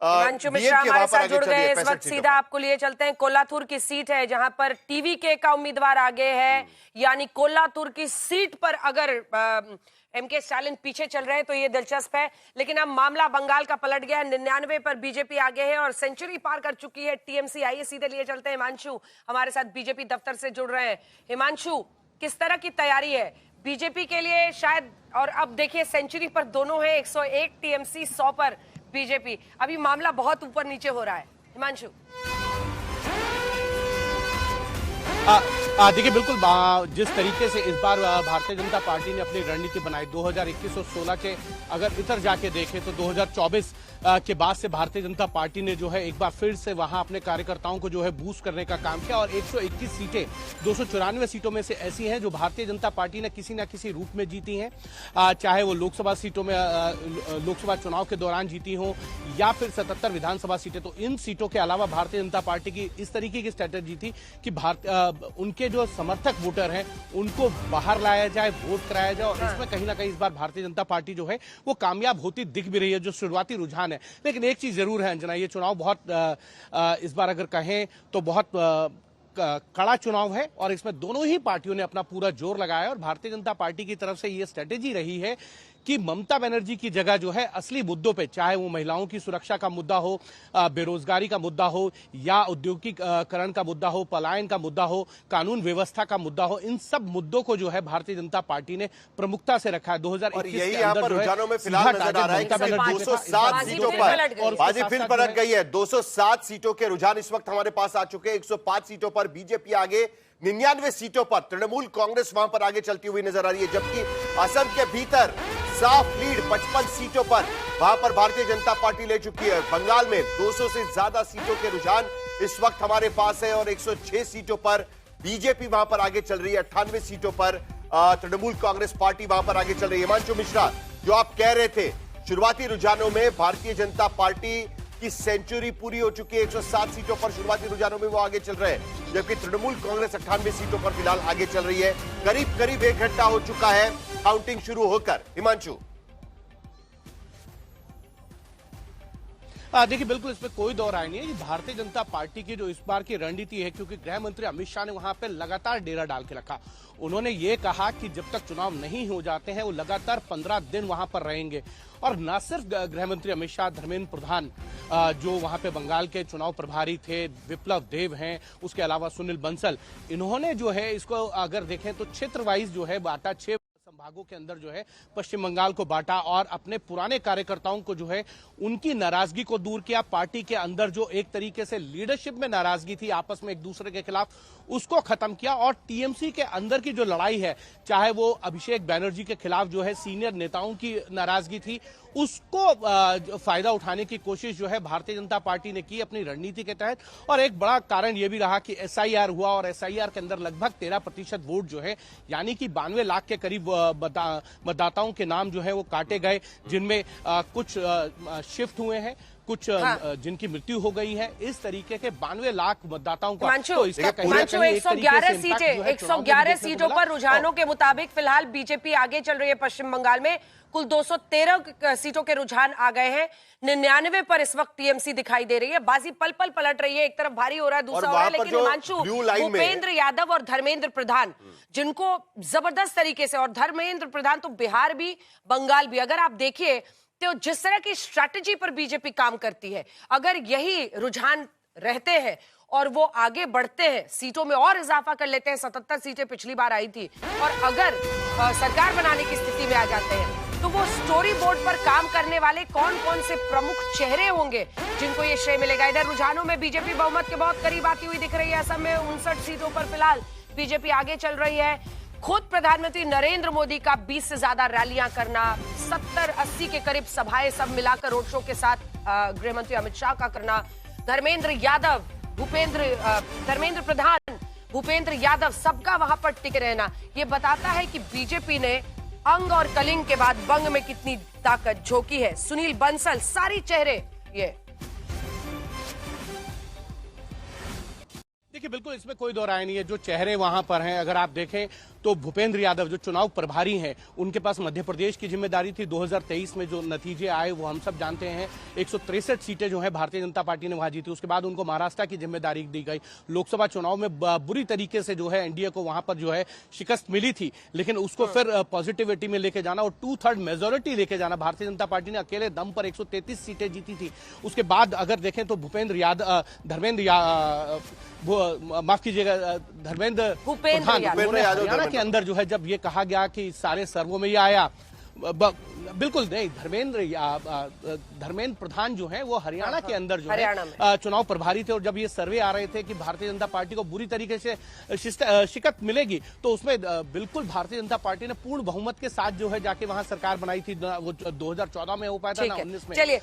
हिमांशु मिश्रा हमारे साथ जुड़ गए इस वक्त। सीधा आपको लिए चलते हैं। कोल्हापुर की सीट है जहां पर टीवीके का उम्मीदवार आगे है, यानी कोल्हापुर की सीट पर अगर एमके स्टालिन पीछे चल रहे हैं तो ये दिलचस्प है। लेकिन अब मामला बंगाल का पलट गया। 99 पर बीजेपी आगे है और सेंचुरी पार कर चुकी है टीएमसी। आइए सीधे लिए चलते हैं। हिमांशु हमारे साथ बीजेपी दफ्तर से जुड़ रहे हैं। हिमांशु, किस तरह की तैयारी है बीजेपी के लिए शायद? और अब देखिए सेंचुरी पर दोनों है, 101 टीएमसी, 100 पर बीजेपी। अभी मामला बहुत ऊपर नीचे हो रहा है। हिमांशु देखिए, बिल्कुल जिस तरीके से इस बार भारतीय जनता पार्टी ने अपनी रणनीति बनाई 2021 और 16 के अगर इधर जाके देखें तो 2024 के बाद से भारतीय जनता पार्टी ने जो है एक बार फिर से वहां अपने कार्यकर्ताओं को जो है बूस्ट करने का काम किया और 121 सीटें 294 सीटों में से ऐसी हैं जो भारतीय जनता पार्टी ने किसी न किसी रूप में जीती हैं, चाहे वो लोकसभा सीटों में लोकसभा चुनाव के दौरान जीती हो या फिर 77 विधानसभा सीटें। तो इन सीटों के अलावा भारतीय जनता पार्टी की इस तरीके की स्ट्रेटेजी थी कि उनके जो समर्थक वोटर हैं उनको बाहर लाया जाए, वोट कराया जाए और इसमें कहीं ना कहीं इस बार भारतीय जनता पार्टी जो है वो कामयाब होती दिख भी रही है, जो शुरुआती रुझान है। लेकिन एक चीज जरूर है अंजना, ये चुनाव बहुत इस बार अगर कहें तो बहुत कड़ा चुनाव है और इसमें दोनों ही पार्टियों ने अपना पूरा जोर लगाया और भारतीय जनता पार्टी की तरफ से ये स्ट्रेटेजी रही है कि ममता बनर्जी की जगह जो है असली मुद्दों पे, चाहे वो महिलाओं की सुरक्षा का मुद्दा हो, बेरोजगारी का मुद्दा हो या औद्योगिकीकरण का मुद्दा हो, पलायन का मुद्दा हो, कानून व्यवस्था का मुद्दा हो, इन सब मुद्दों को जो है भारतीय जनता पार्टी ने प्रमुखता से रखा है। 2021 यही यहाँ पर रुझानों में फिलहाल नजर आ रहा है कि 207 सीटों पर बाजी फिर पलट गई है। 207 सीटों के रुझान इस वक्त हमारे पास आ चुके हैं। 105 सीटों पर बीजेपी आगे, 99 सीटों पर तृणमूल कांग्रेस वहां पर आगे चलती हुई नजर आ रही है, जबकि असम के भीतर साफ लीड 55 सीटों पर वहां पर भारतीय जनता पार्टी ले चुकी है। बंगाल में 200 से ज्यादा सीटों के रुझान इस वक्त हमारे पास है और 106 सीटों पर बीजेपी वहां पर आगे चल रही है। 98 सीटों पर तृणमूल कांग्रेस पार्टी वहां पर आगे चल रही है। हिमांशु मिश्रा, जो आप कह रहे थे शुरुआती रुझानों में भारतीय जनता पार्टी की सेंचुरी पूरी हो चुकी है, 107 सीटों पर शुरुआती रुझानों में वो आगे चल रहे हैं, जबकि तृणमूल कांग्रेस 98 सीटों पर फिलहाल आगे चल रही है। करीब करीब 1 घंटा हो चुका है काउंटिंग शुरू होकर। हिमांशु, देखिए, बिल्कुल इसमें कोई दो राय नहीं है। ये भारतीय जनता पार्टी की जो इस बार की रणनीति है, क्योंकि गृह मंत्री अमित शाह ने वहां पे लगातार डेरा डाल के रखा। उन्होंने ये कहा कि जब तक चुनाव नहीं हो जाते हैं वो लगातार 15 दिन वहां पर रहेंगे और न सिर्फ गृह मंत्री अमित शाह, धर्मेंद्र प्रधान जो वहां पे बंगाल के चुनाव प्रभारी थे, विप्लव देव हैं, उसके अलावा सुनील बंसल, इन्होंने जो है इसको अगर देखें तो क्षेत्र वाइज जो है बांटा, 6 संभागों के अंदर जो है पश्चिम बंगाल को बांटा और अपने पुराने कार्यकर्ताओं को जो है उनकी नाराजगी को दूर किया। पार्टी के अंदर जो एक तरीके से लीडरशिप में नाराजगी थी आपस में एक दूसरे के खिलाफ, उसको खत्म किया और टीएमसी के अंदर की जो लड़ाई है, चाहे वो अभिषेक बैनर्जी के खिलाफ जो है सीनियर नेताओं की नाराजगी थी, उसको फायदा उठाने की कोशिश जो है भारतीय जनता पार्टी ने की अपनी रणनीति के तहत। और एक बड़ा कारण यह भी रहा कि एसआईआर हुआ और एसआईआर के अंदर लगभग 13% वोट जो है, यानी कि 92 लाख के करीब मतदाताओं के नाम जो है वो काटे गए, जिनमें कुछ शिफ्ट हुए हैं, कुछ जिनकी मृत्यु हो गई है। इस तरीके के 92 लाख मतदाताओं को तो इसका कहीं ना कहीं 111 सीटों पर रुझानों के मुताबिक फिलहाल बीजेपी आगे चल रही है। पश्चिम बंगाल में कुल 213 सीटों के रुझान आ गए हैं। 99 पर इस वक्त टीएमसी दिखाई दे रही है। बाजी पल पल पलट रही है, एक तरफ भारी हो रहा है, दूसरा हो रहा है। लेकिन हिमांशु, भूपेंद्र यादव और धर्मेंद्र प्रधान, जिनको जबरदस्त तरीके से, और धर्मेंद्र प्रधान तो बिहार भी बंगाल भी, अगर आप देखिए तो जिस तरह की स्ट्रैटेजी पर बीजेपी काम करती है, अगर यही रुझान रहते हैं और वो आगे बढ़ते हैं, सीटों में और इजाफा कर लेते हैं, 77 सीटें पिछली बार आई थी, और अगर सरकार बनाने की स्थिति में आ जाते हैं, तो वो स्टोरी बोर्ड पर काम करने वाले कौन कौन से प्रमुख चेहरे होंगे जिनको ये श्रेय मिलेगा। इधर रुझानों में बीजेपी बहुमत के बहुत करीब आती हुई दिख रही है। असम में 59 सीटों पर फिलहाल बीजेपी आगे चल रही है। खुद प्रधानमंत्री नरेंद्र मोदी का 20 से ज्यादा रैलियां करना, 70-80 के करीब सभाएं सब मिलाकर रोड शो के साथ गृह मंत्री अमित शाह का करना, धर्मेंद्र प्रधान, भूपेंद्र यादव, सबका वहां पर टिके रहना, ये बताता है कि बीजेपी ने अंग और कलिंग के बाद बंग में कितनी ताकत झोंकी है। सुनील बंसल, सारी चेहरे ये। देखिए, बिल्कुल इसमें कोई दो राय नहीं है। जो चेहरे वहां पर हैं, अगर आप देखें तो भूपेंद्र यादव जो चुनाव प्रभारी हैं, उनके पास मध्य प्रदेश की जिम्मेदारी थी। 2023 में जो नतीजे आए वो हम सब जानते हैं। 163 सीटें जो है भारतीय जनता पार्टी ने वहां जीती। उसके बाद उनको महाराष्ट्र की जिम्मेदारी दी गई। लोकसभा चुनाव में बुरी तरीके से जो है एनडीए को वहां पर जो है शिकस्त मिली थी, लेकिन उसको फिर पॉजिटिविटी में लेके जाना और 2/3 मेजोरिटी लेके जाना। भारतीय जनता पार्टी ने अकेले दम पर 133 सीटें जीती थी। उसके बाद अगर देखें तो माफ कीजिएगा, धर्मेंद्र प्रधान हरियाणा के अंदर जो है, जब ये कहा गया कि सारे सर्वों में ये आया, बिल्कुल नहीं, धर्मेंद्र प्रधान जो है वो हरियाणा के अंदर जो है चुनाव प्रभारी थे। और जब ये सर्वे आ रहे थे कि भारतीय जनता पार्टी को बुरी तरीके से शिकस्त मिलेगी, तो उसमें बिल्कुल भारतीय जनता पार्टी ने पूर्ण बहुमत के साथ जो है जाके वहां सरकार बनाई थी। वो 2014 में हो पाया था ना, 19 में। चलिए